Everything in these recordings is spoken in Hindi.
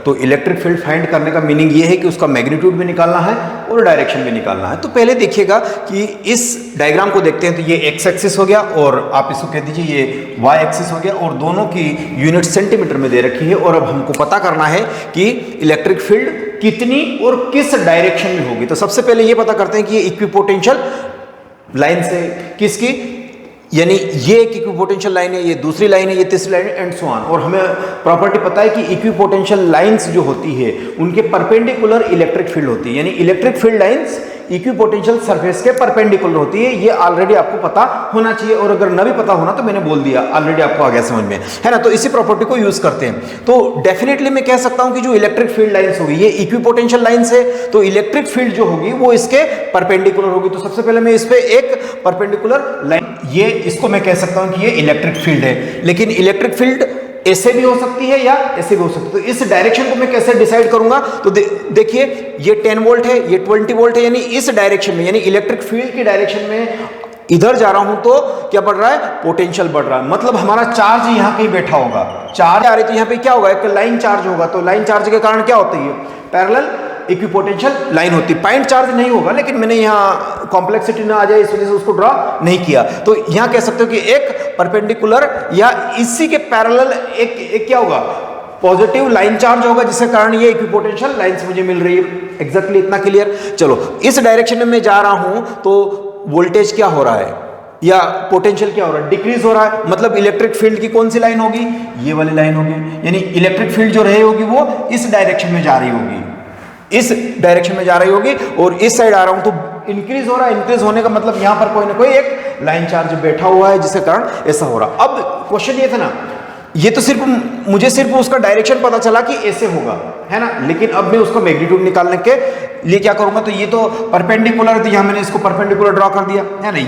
तो इलेक्ट्रिक फील्ड फाइंड करने का मीनिंग ये है कि उसका मैग्नीट्यूड भी निकालना है और डायरेक्शन भी निकालना है। तो पहले देखिएगा कि इस डायग्राम को देखते हैं, तो ये एक्स एक्सिस हो गया और आप इसको कह दीजिए ये वाई एक्सिस हो गया और दोनों की यूनिट सेंटीमीटर में दे रखी है। और अब हमको पता करना है कि इलेक्ट्रिक फील्ड कितनी और किस डायरेक्शन में होगी। तो सबसे पहले ये पता करते हैं कि ये इक्विपोटेंशियल लाइन से किसकी, यानी ये एक इक्विपोटेंशियल लाइन है, ये दूसरी लाइन है, ये तीसरी लाइन है एंड सो ऑन। और हमें प्रॉपर्टी पता है कि इक्विपोटेंशियल लाइंस जो होती है उनके परपेंडिकुलर इलेक्ट्रिक फील्ड होती है, यानी electric field lines equipotential surface के परपेंडिकुलर होती है। ये ऑलरेडी आपको पता होना चाहिए और अगर न भी पता होना तो मैंने बोल दिया, ऑलरेडी आपको आ गया समझ में, है ना। तो इसी प्रॉपर्टी को यूज करते हैं। तो डेफिनेटली मैं कह सकता हूं कि जो इलेक्ट्रिक फील्ड लाइंस होगी ये इक्विपोटेंशियल लाइंस है, तो इलेक्ट्रिक फील्ड जो होगी वो इसके परपेंडिकुलर होगी। तो सबसे पहले मैं इस पे एक परपेंडिकुलर लाइन, ये इसको मैं कह सकता हूं कि ये इलेक्ट्रिक फील्ड है। लेकिन इलेक्ट्रिक फील्ड ऐसे भी हो सकती है या ऐसे भी हो सकती है। तो इस डायरेक्शन को मैं कैसे डिसाइड करूंगा, तो देखिए ये 10 वोल्ट है, ये 20 वोल्ट है, यानी इस डायरेक्शन में, यानी इलेक्ट्रिक फील्ड की डायरेक्शन में इधर जा रहा हूं तो क्या बढ़ रहा है, पोटेंशियल बढ़ रहा है। मतलब हमारा चार्ज यहां कहीं बैठा होगा, चार्ज आ रही तो यहां पे क्या होगा, एक लाइन चार्ज होगा। तो लाइन चार्ज के कारण क्या होता है, पैरेलल इक्विपोटेंशियल लाइन होती है। पॉइंट चार्ज नहीं होगा, लेकिन मैंने यहाँ कॉम्प्लेक्सिटी ना आ जाए इस वजह से उसको ड्रॉ नहीं किया। तो यहाँ कह सकते हो कि एक परपेंडिकुलर या इसी के पैरेलल एक क्या होगा, पॉजिटिव लाइन चार्ज होगा, जिसके कारण ये इक्विपोटेंशियल लाइंस मुझे मिल रही है। एग्जैक्टली इतना क्लियर। चलो इस डायरेक्शन में मैं जा रहा हूं तो वोल्टेज क्या हो रहा है या पोटेंशियल क्या हो रहा है, डिक्रीज हो रहा है। मतलब इलेक्ट्रिक फील्ड की कौन सी लाइन होगी, ये वाली लाइन होगी। यानी इलेक्ट्रिक फील्ड जो रही होगी वो इस डायरेक्शन में जा रही होगी, इस डायरेक्शन में जा रही होगी। और इस साइड आ रहा हूं तो इंक्रीज हो रहा है। इंक्रीज होने का मतलब यहां पर कोई ना कोई एक लाइन चार्ज बैठा हुआ है, जिसके कारण ऐसा हो रहा। अब क्वेश्चन ये था ना, ये तो मुझे सिर्फ उसका डायरेक्शन पता चला कि ऐसे होगा, है ना। लेकिन अब मैं उसका मैग्नीट्यूड निकालने के लिए क्या करूंगा, तो ये तो परपेंडिकुलर थी, यहां मैंने इसको परपेंडिकुलर ड्रॉ कर दिया, है ना।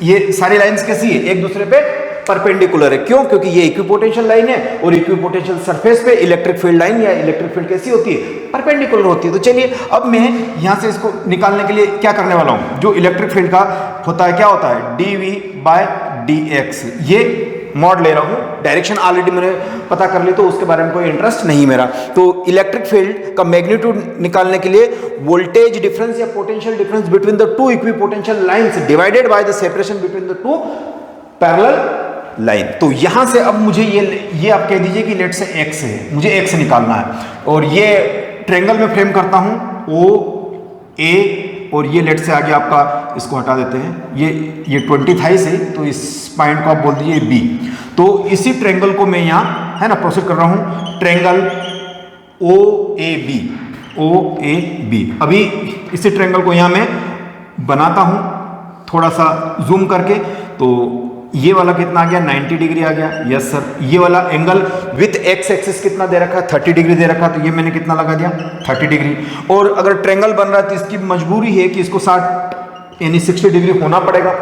ये सारी लाइंस कैसी है, एक दूसरे पे परपेंडिकुलर है। क्यों, क्योंकि ये इक्विपोटेंशियल लाइन है और इक्विपोटेंशियल सरफेस पे इलेक्ट्रिक फील्ड लाइन या इलेक्ट्रिक फील्ड कैसी होती है, परपेंडिकुलर होती है। तो चलिए अब मैं यहां से इसको निकालने के लिए क्या करने वाला हूं, जो इलेक्ट्रिक फील्ड का होता है क्या होता है, dV/dx। ये मॉड ले रहा हूं, डायरेक्शन ऑलरेडी मैंने पता कर ली तो उसके बारे में कोई इंटरेस्ट नहीं मेरा। तो इलेक्ट्रिक फील्ड का मैग्नीट्यूड निकालने के लिए वोल्टेज डिफरेंस या potential difference between the two equipotential lines divided by the separation between the two parallel line. तो यहां से अब मुझे ये आप कह दीजिए कि लेट से x है, मुझे x निकालना है। और ये ट्रायंगल में फ्रेम करता हूं OA, और ये लेट से आगे आपका इसको हटा देते हैं, ये 20 थाइस है, तो इस पॉइंट को आप बोल दीजिए B। तो इसी ट्रायंगल को मैं यहाँ, है ना, प्रोसीड कर रहा हूं, ट्रायंगल OAB। अभी इसी ट्रायंगल को यहाँ मैं बनाता हूं थोड़ा सा जूम करके। तो ये वाला कितना आ गया, 90 डिग्री आ गया, यस सर। ये वाला एंगल विथ एक्स एक्सिस कितना दे रखा है, 30 डिग्री दे रखा है, तो ये मैंने कितना लगा दिया, 30 डिग्री। और अगर ट्रायंगल बन रहा है तो इसकी मजबूरी है कि इसको 60 यानी 60 डिग्री होना पड़ेगा,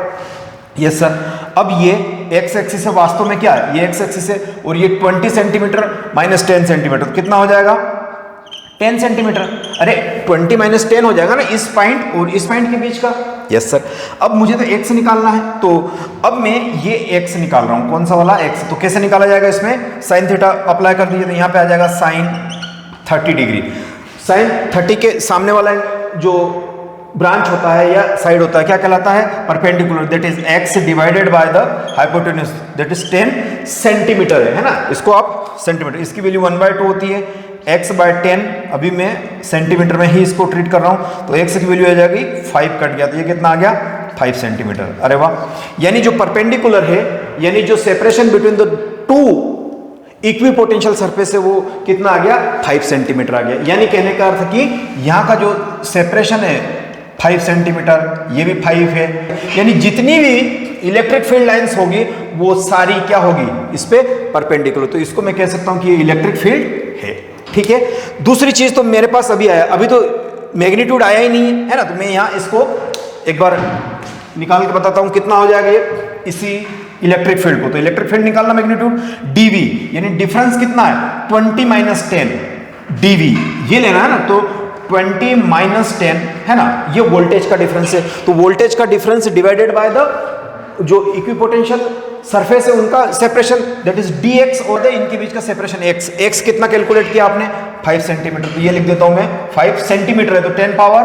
यस सर। अब ये एक्स एक्सिस है, वास्तव में क्या है, ये एक्स एक्सिस है, और ये 20 सेंटीमीटर माइनस 10 सेंटीमीटर, तो कितना हो जाएगा, 10 सेंटीमीटर। अरे 20 माइनस 10 हो जाएगा ना इस पॉइंट और इस पॉइंट के बीच का, यस सर। अब मुझे तो x निकालना है, तो अब मैं ये x निकाल रहा हूं, कौन सा वाला x। तो कैसे निकाला जाएगा, इसमें साइन थीटा अप्लाई कर दीजिए, तो यहां पे आ जाएगा साइन 30 डिग्री। साइन 30 के सामने वाला जो ब्रांच होता है या साइड होता है क्या कहलाता है, perpendicular, that is x divided by the hypotenuse, that is 10 centimetre है ना। इसको आप सेंटीमीटर, इसकी वैल्यू 1/2 होती है, x/10। अभी मैं सेंटीमीटर में ही इसको ट्रीट कर रहा हूं, तो x की वैल्यू आ जाएगी 5 कट गया, तो ये कितना आ गया, 5 सेंटीमीटर। अरे वाह, यानी जो परपेंडिकुलर है, यानी जो separation between the two equipotential surface है, वो कितना आ गया, 5 सेंटीमीटर आ गया। यानी कहने का अर्थ कि यहाँ का जो सेपरेशन है 5 सेंटीमीटर, ये भी 5 है। यानी जितनी भी इलेक्ट्रिक फील्ड लाइंस होगी वो सारी क्या होगी, इस पे परपेंडिकुलर। तो इसको मैं कह सकता हूं कि ये इलेक्ट्रिक फील्ड है, ठीक है। दूसरी चीज तो मेरे पास अभी आया, अभी तो मैग्नीट्यूड आया ही नहीं है ना, तो मैं यहां इसको एक बार निकाल के बताता हूं कितना हो जाएगा ये, इसी इलेक्ट्रिक फील्ड को। तो इलेक्ट्रिक फील्ड निकालना मैग्नीट्यूड dV, यानी डिफरेंस कितना है, 20 माइनस 10 dV, ये लेना है ना। तो 20 माइनस 10 है ना, ये वोल्टेज का डिफरेंस है। तो वोल्टेज का डिफरेंस डिवाइडेड बाय द जो इक्विपोटेंशियल सरफेस है उनका सेपरेशन, दैट इज dx, और इनके बीच का सेपरेशन x। x कितना कैलकुलेट किया आपने, 5 सेंटीमीटर, तो ये लिख देता हूं मैं 5 सेंटीमीटर है तो 10 पावर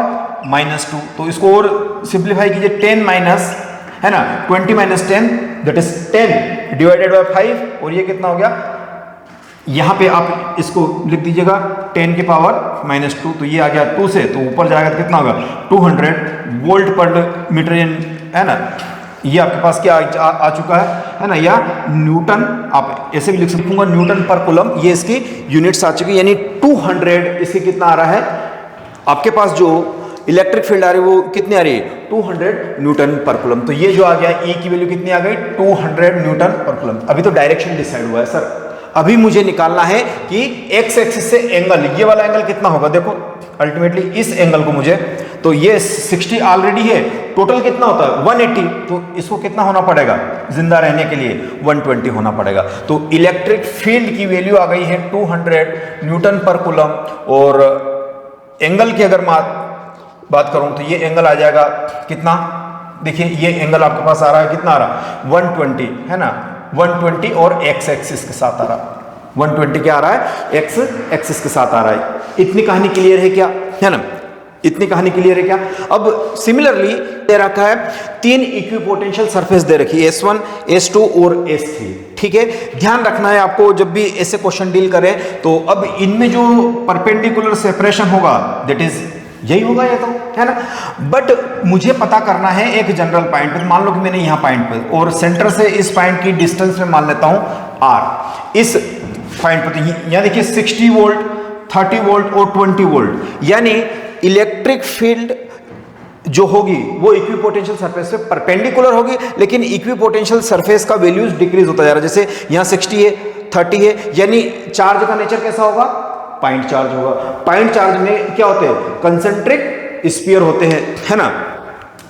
-2, तो इसको और सिंप्लीफाई कीजिए 10 माइनस, है ना, 20 minus 10 that is 10 divided by 5, और ये कितना हो गया, यहां पे आप इसको लिख दीजिएगा 10 के पावर -2, तो ये आ गया 2 से, तो ऊपर जाएगा तो कितना होगा 200 वोल्ट पर मीटर, है ना, ये आपके पास क्या आ चुका है ना, या न्यूटन, आप ऐसे भी लिख सकते हो न्यूटन पर कूलम, ये इसकी यूनिट्स आ चुकी, यानी 200 इसकी कितना आ रहा है, आपके पास जो इलेक्ट्रिक फील्ड आ रही है वो कितनी आ रही है 200 न्यूटन पर कूलम, तो ये जो आ गया E की वैल्यू कितनी आ गई 200 न्यूटन पर कूलम। अभी तो डायरेक्शन डिसाइड हुआ है सर, अभी मुझे निकालना है कि एक्स एक्सिस से एंगल, ये वाला एंगल कितना होगा, देखो अल्टीमेटली इस एंगल को मुझे, तो ये 60 ऑलरेडी है, टोटल कितना होता है 180, तो इसको कितना होना पड़ेगा जिंदा रहने के लिए 120 होना पड़ेगा, तो इलेक्ट्रिक फील्ड की वैल्यू आ गई है 200 न्यूटन पर कूलम, और एंगल की अगर बात करूं तो ये एंगल आ जाएगा कितना, देखिए ये एंगल आपके पास आ रहा है, कितना आ रहा है 120, है ना, 120 और एक्स एक्सिस के साथ आ रहा है, 120 क्या आ रहा है एक्स एक्सिस के साथ आ रहा है। इतनी कहानी क्लियर है क्या, है ना, इतनी कहानी क्लियर है क्या। अब सिमिलरली दे रखा है 3 इक्विपोटेंशियल सरफेस दे रखी है S1, S2 और S3, ठीक है, ध्यान रखना है आपको जब भी ऐसे क्वेश्चन डील करें, तो अब इनमें जो परपेंडिकुलर सेपरेशन होगा दैट इज यही होगा, ये तो है ना, बट मुझे पता करना है एक जनरल पॉइंट पे, मान लो कि मैंने यहाँ पॉइंट पे और सेंटर से इस पॉइंट की डिस्टेंस में मान लेता हूँ R, इस पॉइंट पे, तो यहाँ देखिए 60 वोल्ट, 30 वोल्ट और 20 वोल्ट, यानी इलेक्ट्रिक फील्ड जो होगी वो इक्विपोटेंशियल सरफेस पे परपेंडिकुलर होगी, लेकिन इक्विपोटेंशियल सरफेस का वैल्यूज डिक्रीज होता जा रहा है, जैसे यहाँ 60 है, 30 है, यानी चार्ज का नेचर कैसा होगा, पॉइंट चार्ज होगा। पॉइंट चार्ज में क्या होते हैं, कंसेंट्रिक स्फीयर होते हैं, है ना,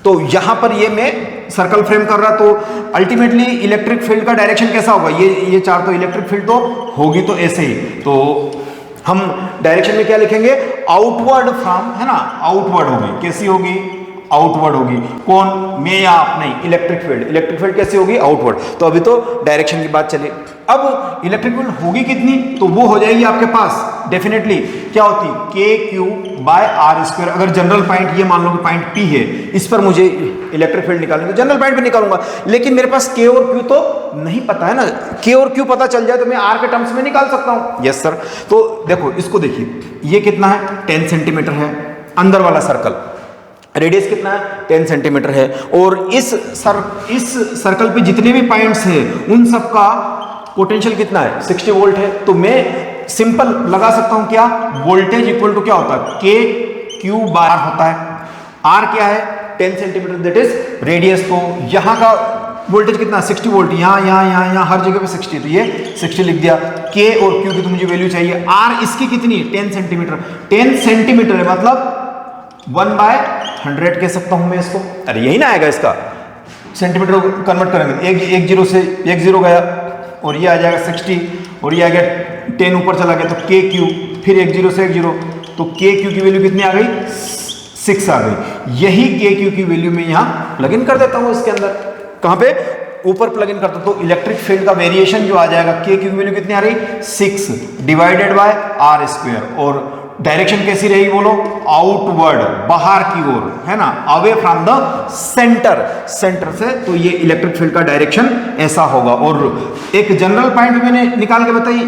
तो यहां पर ये मैं सर्कल फ्रेम कर रहा, तो अल्टीमेटली इलेक्ट्रिक फील्ड का डायरेक्शन कैसा होगा, ये चार्ज, तो इलेक्ट्रिक फील्ड तो होगी तो ऐसे ही, तो हम डायरेक्शन में क्या लिखेंगे, आउटवर्ड फ्रॉम, है ना, आउटवर्ड होगी, कैसी होगी, आउटवर्ड होगी, कौन, मैं या आप, नहीं, इलेक्ट्रिक फील्ड कैसी होगी, आउटवर्ड। तो अभी तो डायरेक्शन की बात चली, अब इलेक्ट्रिक फील्ड होगी कितनी, तो वो हो जाएगी आपके पास डेफिनेटली क्या होती, KQ/R², अगर जनरल पॉइंट ये मान लो कि पॉइंट P है, इस पर मुझे इलेक्ट्रिक फील्ड निकालनी है, जनरल पॉइंट पे निकालूंगा, लेकिन मेरे पास K और Q तो नहीं पता है ना, K और Q पता चल जाए तो मैं R के टर्म्स में निकाल सकता हूं, यस सर। तो देखो इसको देखिए, ये कितना है 10 सेंटीमीटर है, अंदर वाला सर्कल, रेडियस कितना है 10 सेंटीमीटर है, और इस सर्कल पे जितने भी पॉइंट्स हैं उन सब का पोटेंशियल कितना है 60 वोल्ट है, तो मैं सिंपल लगा सकता हूं क्या, वोल्टेज इक्वल टू क्या होता है KQ/R होता है, R क्या है 10 सेंटीमीटर दैट इज रेडियस, तो यहां का वोल्टेज कितना 60 वोल्ट, यहाँ हर जगह पे 60, तो ये 60 लिख दिया, K और Q की तो मुझे वैल्यू चाहिए, R इसकी कितनी 10 सेंटीमीटर, 10 सेंटीमीटर है मतलब 1/100 कह सकता हूं मैं इसको, अरे यही ना आएगा, इसका सेंटीमीटर कन्वर्ट करेंगे, एक जीरो से एक जीरो गया, और ये आ जाएगा 60, और ये आ गया 10 ऊपर चला गया, तो KQ, फिर एक जीरो से एक जीरो, तो KQ की वैल्यू कितनी आ गई 6 आ गई, यही KQ की वैल्यू में यहाँ प्लग इन कर देता हूँ इसके अंदर, कहाँ पे ऊपर प्लग इन करता हूँ, तो इलेक्ट्रिक फील्ड का वेरिएशन जो आ जाएगा KQ की वैल्यू कितनी आ रही 6 डिवाइडेड बाय R², और डायरेक्शन कैसी रहेगी बोलो, आउटवर्ड, बाहर की ओर, है ना, अवे फ्रॉम द सेंटर से, तो ये इलेक्ट्रिक फील्ड का डायरेक्शन ऐसा होगा। और एक जनरल पॉइंट मैंने निकाल के बताई,